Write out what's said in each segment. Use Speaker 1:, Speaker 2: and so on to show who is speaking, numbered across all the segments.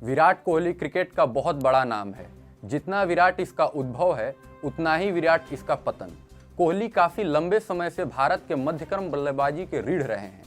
Speaker 1: Virat Kohli cricket का बहुत बड़ा नाम है। जितना विराट इसका उद्भव है उतना ही विराट इसका पतन। कोहली काफी लंबे समय से भारत के मध्यक्रम बल्लेबाजी के रीढ़ रहे हैं।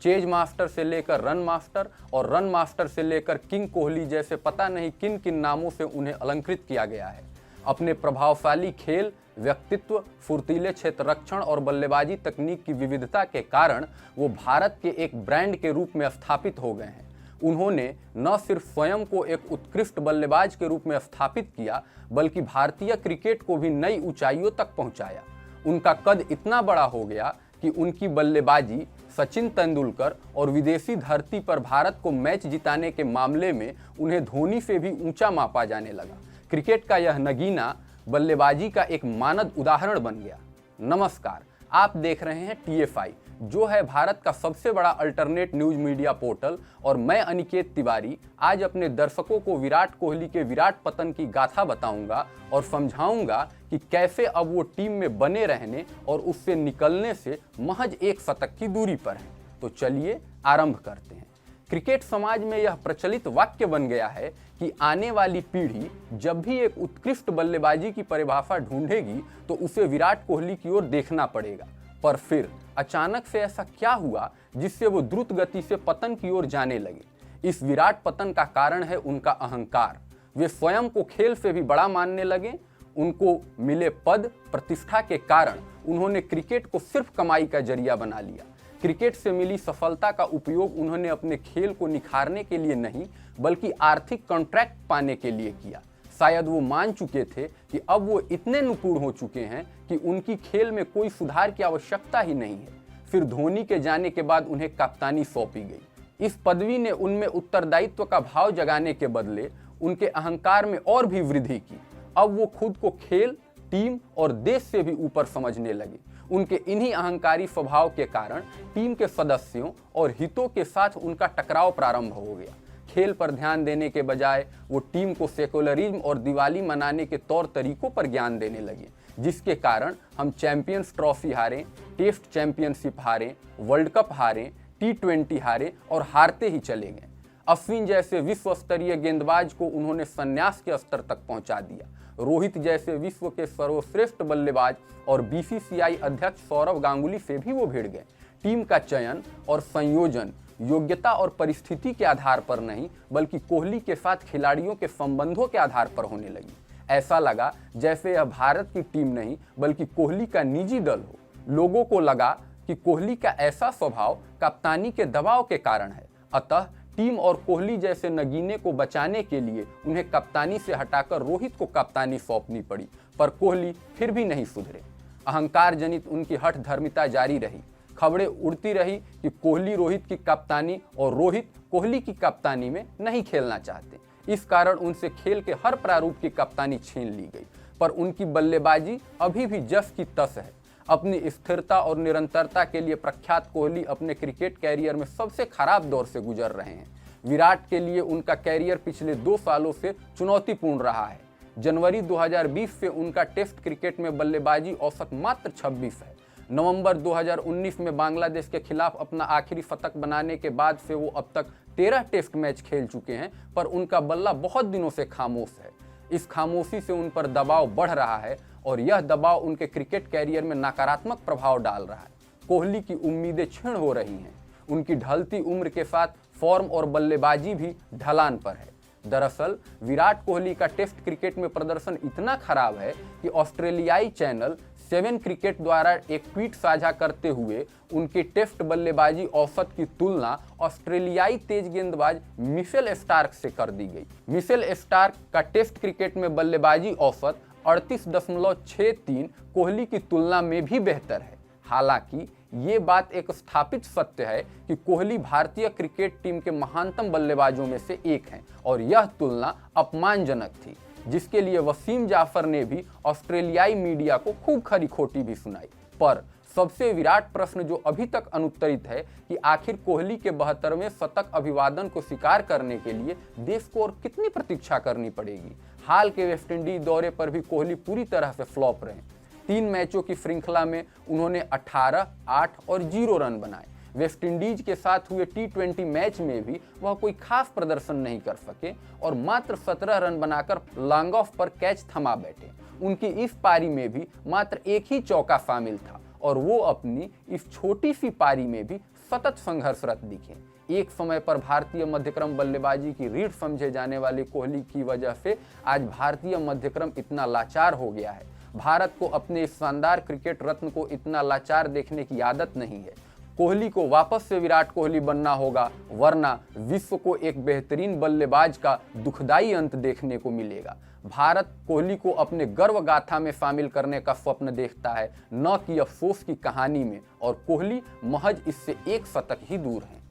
Speaker 1: चेज मास्टर से लेकर रन मास्टर और रन मास्टर से लेकर किंग कोहली जैसे पता नहीं किन किन नामों से उन्हें अलंकृत किया गया है। अपने प्रभावशाली खेल, व्यक्तित्व, फुर्तीले क्षेत्ररक्षण और बल्लेबाजी तकनीक की विविधता के कारण वो भारत के एक ब्रांड के रूप में स्थापित हो गए हैं। उन्होंने न सिर्फ स्वयं को एक उत्कृष्ट बल्लेबाज के रूप में स्थापित किया, बल्कि भारतीय क्रिकेट को भी नई ऊंचाइयों तक पहुंचाया। उनका कद इतना बड़ा हो गया कि उनकी बल्लेबाजी सचिन तेंदुलकर और विदेशी धरती पर भारत को मैच जिताने के मामले में उन्हें धोनी से भी ऊंचा मापा जाने लगा। क्रिकेट का यह नगीना बल्लेबाजी का एक मानद उदाहरण बन गया। नमस्कार, आप देख रहे हैं TFI, जो है भारत का सबसे बड़ा अल्टरनेट न्यूज मीडिया पोर्टल, और मैं अनिकेत तिवारी आज अपने दर्शकों को विराट कोहली के विराट पतन की गाथा बताऊंगा और समझाऊंगा कि कैसे अब वो टीम में बने रहने और उससे निकलने से महज एक शतक की दूरी पर हैं। तो चलिए आरंभ करते हैं। क्रिकेट समाज में यह प्रचलित वाक्य बन गया है कि आने वाली पीढ़ी जब भी एक उत्कृष्ट बल्लेबाजी की परिभाषा ढूंढेगी तो उसे विराट कोहली की ओर देखना पड़ेगा। पर फिर अचानक से ऐसा क्या हुआ जिससे वो द्रुत गति से पतन की ओर जाने लगे? इस विराट पतन का कारण है उनका अहंकार। वे स्वयं को खेल से भी बड़ा मानने लगे। उनको मिले पद, प्रतिष्ठा के कारण उन्होंने क्रिकेट को सिर्फ कमाई का जरिया बना लिया। क्रिकेट से मिली सफलता का उपयोग उन्होंने अपने खेल को निखारने के लिए नहीं, बल्कि आर्थिक कॉन्ट्रैक्ट पाने के लिए किया। शायद वो मान चुके थे कि अब वो इतने निपुण हो चुके हैं कि उनकी खेल में कोई सुधार की आवश्यकता ही नहीं है। फिर धोनी के जाने के बाद उन्हें कप्तानी सौंपी गई। इस पदवी ने उनमें उत्तरदायित्व का भाव जगाने के बदले उनके अहंकार में और भी वृद्धि की। अब वो खुद को खेल, टीम और देश से भी ऊपर समझने लगे। उनके इन्हीं अहंकारी स्वभाव के कारण टीम के सदस्यों और हितों के साथ उनका टकराव प्रारंभ हो गया। खेल पर ध्यान देने के बजाय वो टीम को सेकुलरिज्म और दिवाली मनाने के तौर तरीकों पर ज्ञान देने लगे, जिसके कारण हम चैंपियंस ट्रॉफी हारें, टेस्ट चैंपियनशिप हारें, वर्ल्ड कप हारें, T20 हारे और हारते ही चले गए। अश्विन जैसे विश्व स्तरीय गेंदबाज को उन्होंने संन्यास के स्तर तक पहुंचा दिया। रोहित जैसे विश्व के सर्वश्रेष्ठ बल्लेबाज और BCCI अध्यक्ष सौरव गांगुली से भी वो भिड़ गए। टीम का चयन और संयोजन योग्यता और परिस्थिति के आधार पर नहीं, बल्कि कोहली के साथ खिलाड़ियों के संबंधों के आधार पर होने लगी। ऐसा लगा जैसे यह भारत की टीम नहीं, बल्कि कोहली का निजी दल हो। लोगों को लगा कि कोहली का ऐसा स्वभाव कप्तानी के दबाव के कारण है। अतः टीम और कोहली जैसे नगीने को बचाने के लिए उन्हें कप्तानी से हटाकर रोहित को कप्तानी सौंपनी पड़ी। पर कोहली फिर भी नहीं सुधरे। अहंकार जनित उनकी हठ धर्मिता जारी रही। खबरें उड़ती रही कि कोहली रोहित की कप्तानी और रोहित कोहली की कप्तानी में नहीं खेलना चाहते। इस कारण उनसे खेल के हर प्रारूप की कप्तानी छीन ली गई। पर उनकी बल्लेबाजी अभी भी जस की तस है। अपनी स्थिरता और निरंतरता के लिए प्रख्यात कोहली अपने क्रिकेट कैरियर में सबसे खराब दौर से गुजर रहे हैं। विराट के लिए उनका कैरियर पिछले 2 सालों से चुनौतीपूर्ण रहा है। जनवरी 2020 से उनका टेस्ट क्रिकेट में बल्लेबाजी औसत मात्र 26 है। नवंबर 2019 में बांग्लादेश के खिलाफ अपना आखिरी शतक बनाने के बाद से वो अब तक 13 टेस्ट मैच खेल चुके हैं, पर उनका बल्ला बहुत दिनों से खामोश है। इस खामोशी से उन पर दबाव बढ़ रहा है और यह दबाव उनके क्रिकेट कैरियर में नकारात्मक प्रभाव डाल रहा है। कोहली की उम्मीदें क्षीण हो रही हैं। उनकी ढलती उम्र के साथ फॉर्म और बल्लेबाजी भी ढलान पर है। दरअसल विराट कोहली का टेस्ट क्रिकेट में प्रदर्शन इतना खराब है कि ऑस्ट्रेलियाई चैनल 7 क्रिकेट द्वारा एक ट्वीट साझा करते हुए उनके टेस्ट बल्लेबाजी औसत की तुलना ऑस्ट्रेलियाई तेज गेंदबाज मिशेल स्टार्क से कर दी गई। मिशेल स्टार्क का टेस्ट क्रिकेट में बल्लेबाजी औसत 38.63 कोहली की तुलना में भी बेहतर है। हालांकि ये बात एक स्थापित सत्य है कि कोहली भारतीय क्रिकेट टीम के महानतम बल्लेबाजों में से एक हैं और यह तुलना अपमानजनक थी, जिसके लिए वसीम जाफर ने भी ऑस्ट्रेलियाई मीडिया को खूब खरी खोटी भी सुनाई। पर सबसे विराट प्रश्न जो अभी तक अनुत्तरित है कि आखिर कोहली के 72वें शतक अभिवादन को स्वीकार करने के लिए देश को और कितनी प्रतीक्षा करनी पड़ेगी। हाल के वेस्टइंडीज दौरे पर भी कोहली पूरी तरह से फ्लॉप रहे। 3 मैचों की श्रृंखला में उन्होंने 18, 8 और 0 रन बनाए। वेस्टइंडीज के साथ हुए T20 मैच में भी वह कोई खास प्रदर्शन नहीं कर सके और मात्र 17 रन बनाकर लॉन्ग ऑफ पर कैच थमा बैठे। उनकी इस पारी में भी मात्र एक ही चौका शामिल था और वो अपनी इस छोटी सी पारी में भी सतत संघर्षरत दिखे। एक समय पर भारतीय मध्यक्रम बल्लेबाजी की रीढ़ समझे जाने वाले कोहली की वजह से आज भारतीय मध्यक्रम इतना लाचार हो गया है। भारत को अपने इस शानदार क्रिकेट रत्न को इतना लाचार देखने की आदत नहीं है। कोहली को वापस से विराट कोहली बनना होगा, वरना विश्व को एक बेहतरीन बल्लेबाज का दुखदाई अंत देखने को मिलेगा। भारत कोहली को अपने गर्व गाथा में शामिल करने का स्वप्न देखता है, न कि अफसोस की कहानी में, और कोहली महज इससे एक शतक ही दूर है।